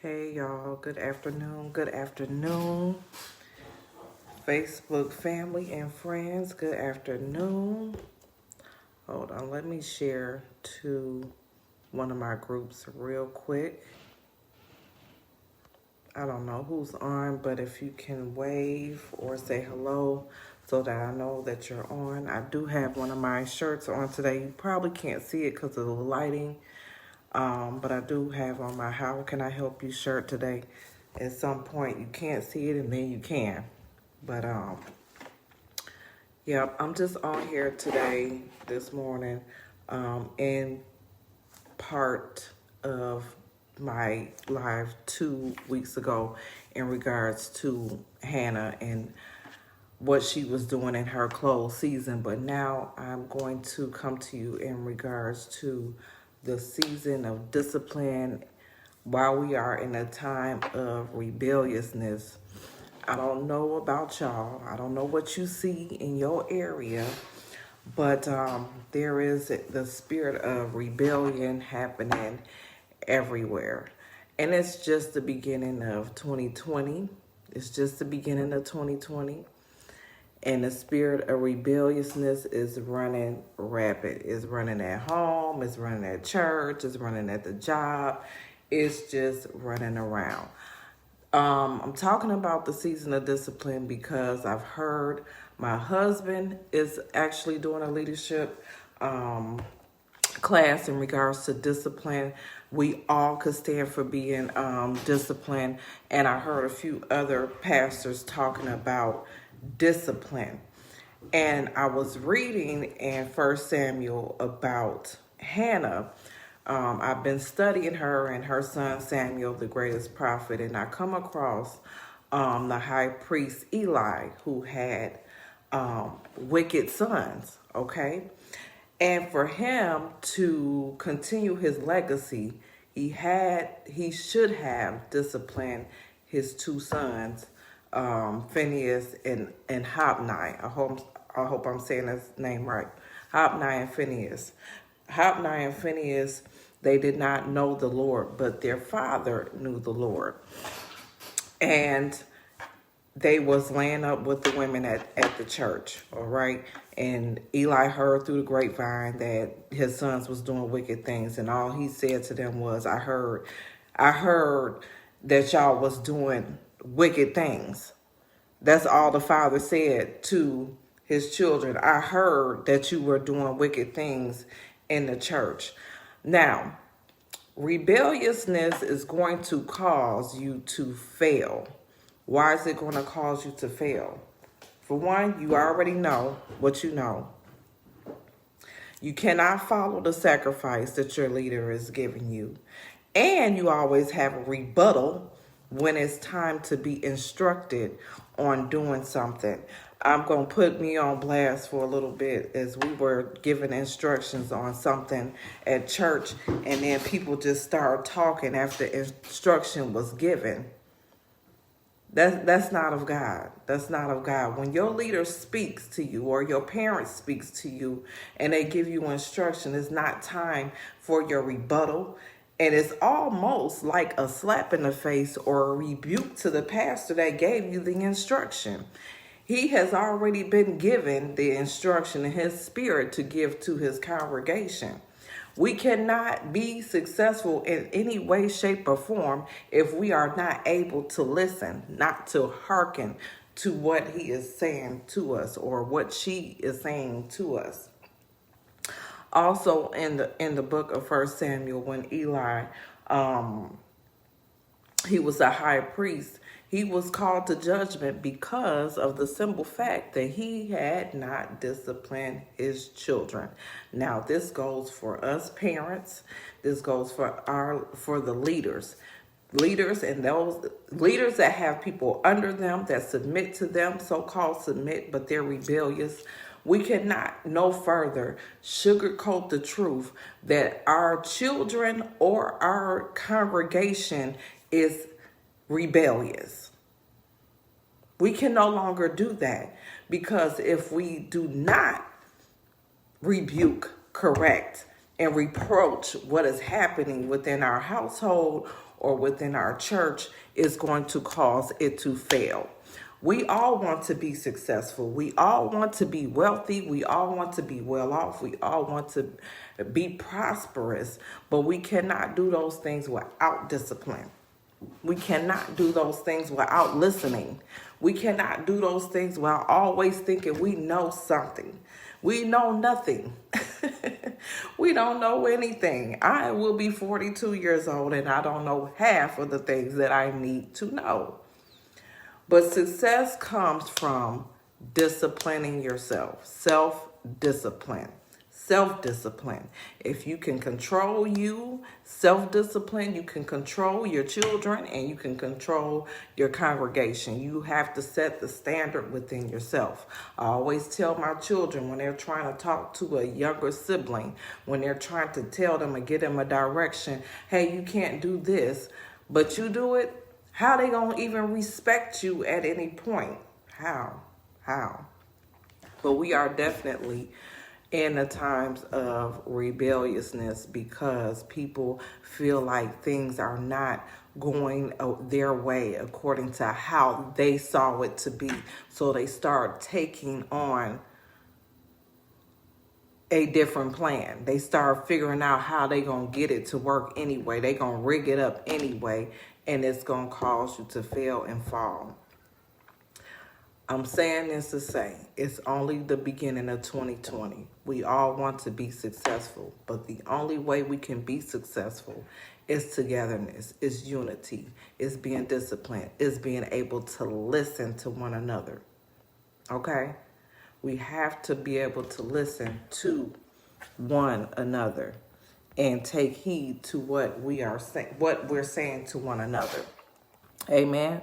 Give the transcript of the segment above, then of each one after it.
Hey y'all, good afternoon, Facebook family and friends, good afternoon. Hold on, let me share to one of my groups real quick. I don't know who's on, but if you can wave or say hello so that I know that you're on. I do have one of my shirts on today. You probably can't see it because of the lighting. But I do have on my How Can I Help You shirt today. At some point you can't see it and then you can. But yeah, I'm just on here today, this morning, in part of my live 2 weeks ago in regards to Hannah and what she was doing in her closed season. But now I'm going to come to you in regards to the season of discipline while we are in a time of rebelliousness. I don't know about y'all. I don't know what you see in your area, but there is the spirit of rebellion happening everywhere. And it's just the beginning of 2020. It's just the beginning of 2020. And the spirit of rebelliousness is running rapid. It's running at home, it's running at church, it's running at the job. It's just running around. I'm talking about the season of discipline because I've heard my husband is actually doing a leadership class in regards to discipline. We all could stand for being disciplined. And I heard a few other pastors talking about discipline. And I was reading in 1 Samuel about Hannah. I've been studying her and her son Samuel, the greatest prophet, and I come across the high priest Eli, who had wicked sons, okay? And for him to continue his legacy, he should have disciplined his two sons, Phineas and Hophni. I hope I'm saying his name right. Hophni and Phineas. Hophni and Phineas, they did not know the Lord, but their father knew the Lord. And they was laying up with the women at the church, all right? And Eli heard through the grapevine that his sons was doing wicked things, and all he said to them was, I heard that y'all was doing wicked things. That's all the father said to his children. I heard that you were doing wicked things in the church. Now, rebelliousness is going to cause you to fail. Why is it going to cause you to fail? For one, you already know what you know. You cannot follow the sacrifice that your leader is giving you. And you always have a rebuttal when it's time to be instructed on doing something. I'm going to put me on blast for a little bit as we were given instructions on something at church, and then people just started talking after instruction was given. That's not of God. That's not of God. When your leader speaks to you or your parent speaks to you and they give you instruction, it's not time for your rebuttal. And it's almost like a slap in the face or a rebuke to the pastor that gave you the instruction. He has already been given the instruction in his spirit to give to his congregation. We cannot be successful in any way, shape, or form if we are not able to listen, not to hearken to what he is saying to us or what she is saying to us. Also, in the book of 1 Samuel, when Eli, he was a high priest, he was called to judgment because of the simple fact that he had not disciplined his children. Now, this goes for us parents. This goes for the leaders. Leaders and those leaders that have people under them that submit to them, so-called submit, but they're rebellious. We cannot no further sugarcoat the truth that our children or our congregation is rebellious. We can no longer do that, because if we do not rebuke, correct, and reproach what is happening within our household or within our church is going to cause it to fail. We all want to be successful. We all want to be wealthy. We all want to be well off. We all want to be prosperous, but we cannot do those things without discipline. We cannot do those things without listening. We cannot do those things while always thinking we know something. We know nothing. We don't know anything. I will be 42 years old and I don't know half of the things that I need to know. But success comes from disciplining yourself, self-discipline. Self-discipline. If you can control you, self-discipline, you can control your children and you can control your congregation. You have to set the standard within yourself. I always tell my children when they're trying to talk to a younger sibling, when they're trying to tell them and give them a direction, hey, you can't do this, but you do it, how they gonna even respect you at any point? How? But we are definitely in the times of rebelliousness because people feel like things are not going their way according to how they saw it to be. So they start taking on a different plan. They start figuring out how they gonna get it to work anyway. They gonna rig it up anyway, and it's gonna cause you to fail and fall. I'm saying this to say it's only the beginning of 2020. We all want to be successful, but the only way we can be successful is togetherness, is unity, is being disciplined, is being able to listen to one another. Okay? We have to be able to listen to one another and take heed to what we're saying to one another. Amen.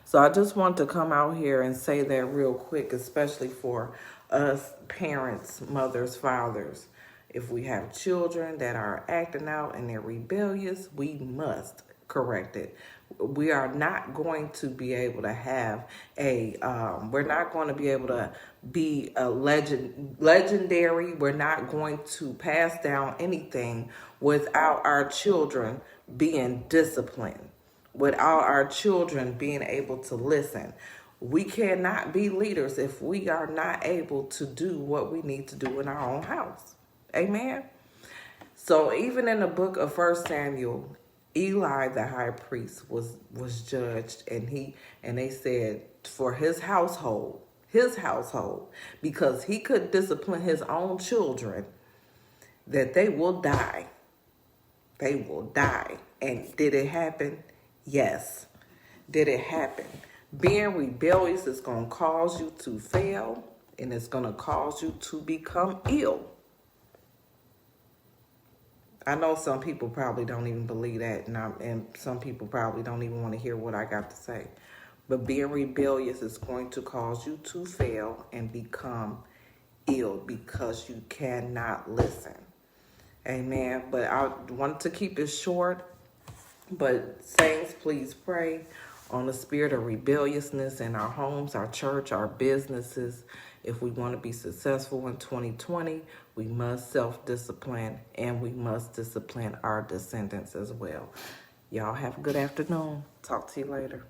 So I just want to come out here and say that real quick, especially for us parents, mothers, fathers. If we have children that are acting out and they're rebellious, we must correct it. We are not going to be able to have we're not going to be able to be a legendary. We're not going to pass down anything without our children being disciplined, without our children being able to listen. We cannot be leaders if we are not able to do what we need to do in our own house. Amen. So even in the book of 1 Samuel, Eli, the high priest, was judged, and they said for his household, because he could discipline his own children, that they will die. They will die. And did it happen? Yes. Did it happen? Being rebellious is going to cause you to fail, and it's going to cause you to become ill. I know some people probably don't even believe that, and some people probably don't even want to hear what I got to say. But being rebellious is going to cause you to fail and become ill because you cannot listen. Amen. But I wanted to keep it short. But saints, please pray on the spirit of rebelliousness in our homes, our church, our businesses. If we want to be successful in 2020, we must self-discipline, and we must discipline our descendants as well. Y'all have a good afternoon. Talk to you later.